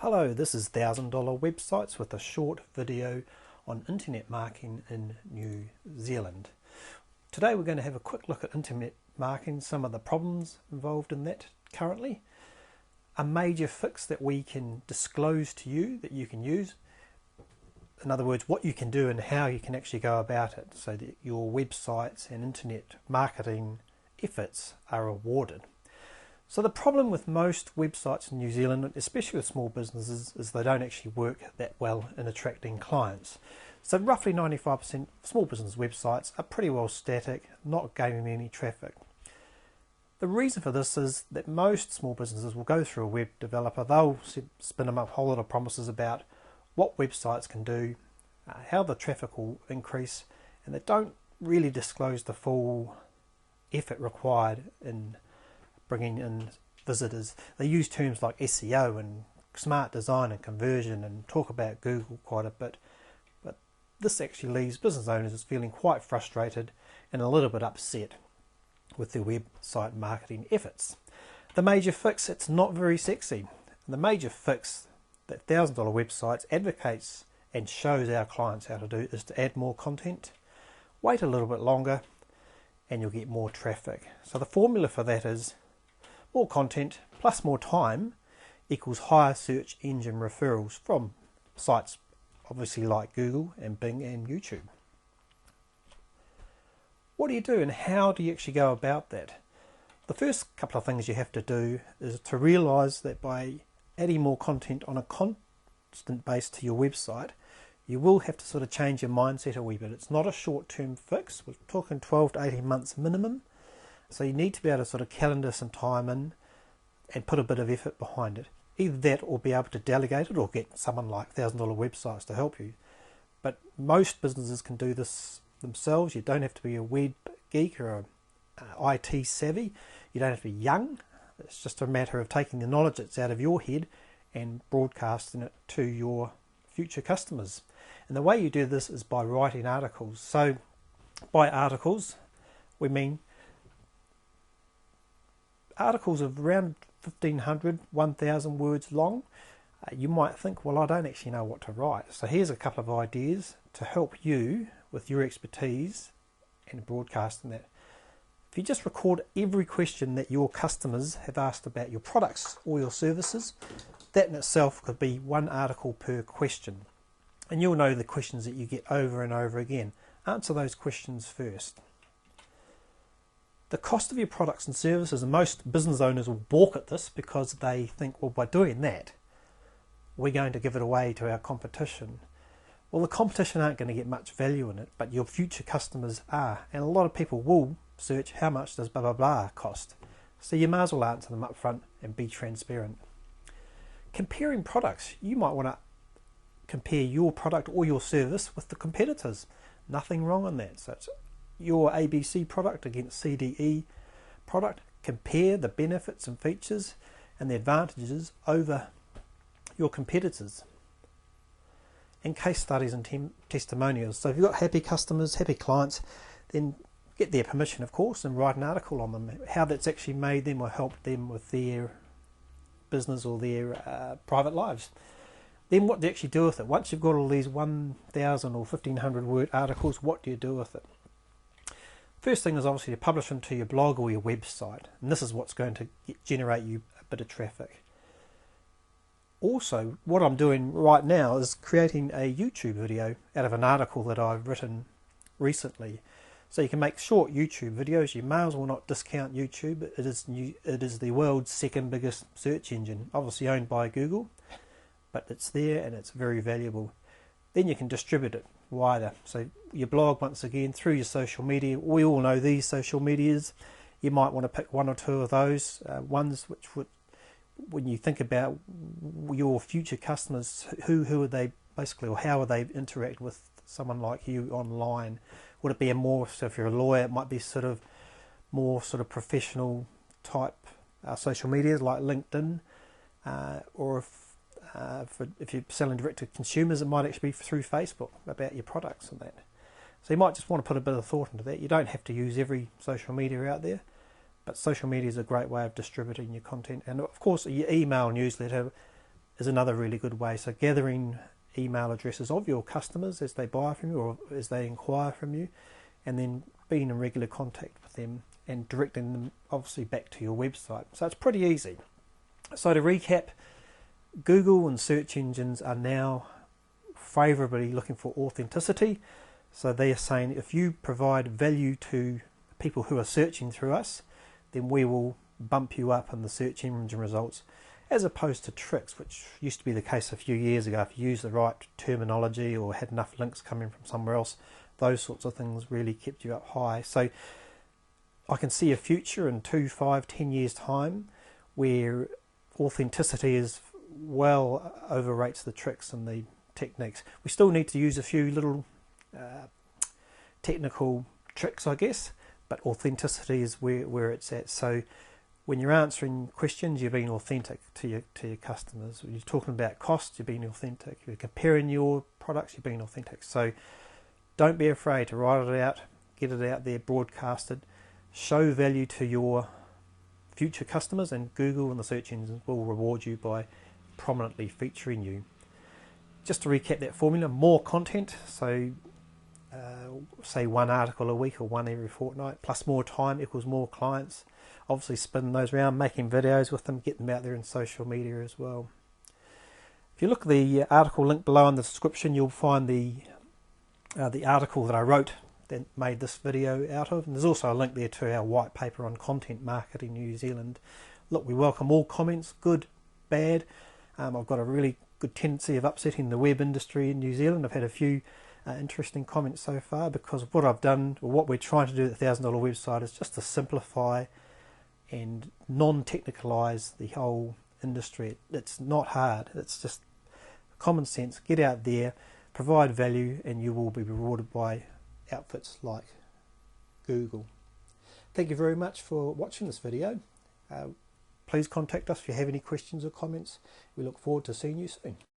Hello, this is $1,000 Websites with a short video on internet marketing in New Zealand. Today we're going to have a quick look at internet marketing, some of the problems involved in that currently, a major fix that we can disclose to you that you can use. In other words, what you can do and how you can actually go about it so that your websites and internet marketing efforts are rewarded. So the problem with most websites in New Zealand, especially with small businesses, is they don't actually work that well in attracting clients. So roughly 95% of small business websites are pretty well static, not gaining any traffic. The reason for this is that most small businesses will go through a web developer, they'll spin them up a whole lot of promises about what websites can do, how the traffic will increase, and they don't really disclose the full effort required in bringing in visitors. They use terms like SEO and smart design and conversion and talk about Google quite a bit, but this actually leaves business owners feeling quite frustrated and a little bit upset with their website marketing efforts. The major fix, it's not very sexy. The major fix that $1,000 Websites advocates and shows our clients how to do is to add more content, wait a little bit longer, and you'll get more traffic. So the formula for that is more content plus more time equals higher search engine referrals from sites obviously like Google and Bing and YouTube. What do you do and how do you actually go about that? The first couple of things you have to do is to realise that by adding more content on a constant base to your website, you will have to sort of change your mindset a wee bit. It's not a short-term fix. We're talking 12 to 18 months minimum. So you need to be able to sort of calendar some time in and put a bit of effort behind it. Either that or be able to delegate it or get someone like $1,000 Websites to help you. But most businesses can do this themselves. You don't have to be a web geek or a IT savvy. You don't have to be young. It's just a matter of taking the knowledge that's out of your head and broadcasting it to your future customers. And the way you do this is by writing articles. So by articles, we mean articles of around 1,500, 1,000 words long. You might think, well, I don't actually know what to write. So here's a couple of ideas to help you with your expertise and broadcasting that. If you just record every question that your customers have asked about your products or your services, that in itself could be one article per question. And you'll know the questions that you get over and over again. Answer those questions first. The cost of your products and services, and most business owners will balk at this because they think, well, by doing that, we're going to give it away to our competition. Well, the competition aren't going to get much value in it, but your future customers are. And a lot of people will search how much does blah, blah, blah cost. So you might as well answer them up front and be transparent. Comparing products, you might want to compare your product or your service with the competitors. Nothing wrong on that. So it's your ABC product against CDE product. Compare the benefits and features and the advantages over your competitors. And case studies and testimonials. So if you've got happy customers, happy clients, then get their permission, of course, and write an article on them, how that's actually made them or helped them with their business or their private lives. Then what do you actually do with it? Once you've got all these 1,000 or 1,500 word articles, what do you do with it? First thing is obviously to publish them to your blog or your website, and this is what's going to generate you a bit of traffic. Also, what I'm doing right now is creating a YouTube video out of an article that I've written recently. So you can make short YouTube videos. You may as well not discount YouTube. It is the world's second biggest search engine, obviously owned by Google, but it's there and it's very valuable. Then you can distribute it wider. So your blog, once again, through your social media. We all know these social medias. You might want to pick one or two of those ones which would, when you think about your future customers, who are they basically, or how would they interact with someone like you online? Would it be a more, so if you're a lawyer, it might be sort of more sort of professional type social medias like LinkedIn, or if you're selling direct to consumers, it might actually be through Facebook about your products and that. So you might just want to put a bit of thought into that. You don't have to use every social media out there, but social media is a great way of distributing your content. And of course, your email newsletter, is another really good way. So gathering email addresses of your customers as they buy from you or as they inquire from you, and then being in regular contact with them and directing them obviously back to your website. So it's pretty easy. So to recap, Google and search engines are now favourably looking for authenticity. So they are saying if you provide value to people who are searching through us, then we will bump you up in the search engine results, as opposed to tricks, which used to be the case a few years ago. If you used the right terminology or had enough links coming from somewhere else, those sorts of things really kept you up high. So I can see a future in 2, 5, 10 years time where authenticity is well overrates the tricks and the techniques. We still need to use a few little technical tricks, I guess, but authenticity is where it's at. So when you're answering questions, you're being authentic to your customers. When you're talking about cost, you're being authentic. You're comparing your products, you're being authentic. So don't be afraid to write it out, get it out there, broadcasted, show value to your future customers, and Google and the search engines will reward you by prominently featuring you. Just to recap that formula, more content, so say one article a week or one every fortnight, plus more time equals more clients. Obviously spinning those around, making videos with them, get them out there in social media as well. If you look at the article link below in the description, you'll find the article that I wrote that made this video out of, and there's also a link there to our white paper on content marketing in New Zealand. Look, we welcome all comments, good, bad. I've got a really good tendency of upsetting the web industry in New Zealand. I've had a few interesting comments so far, because what I've done, or what we're trying to do at the $1,000 website, is just to simplify and non-technicalize the whole industry. It's not hard, it's just common sense. Get out there, provide value, and you will be rewarded by outfits like Google. Thank you very much for watching this video. Please contact us if you have any questions or comments. We look forward to seeing you soon.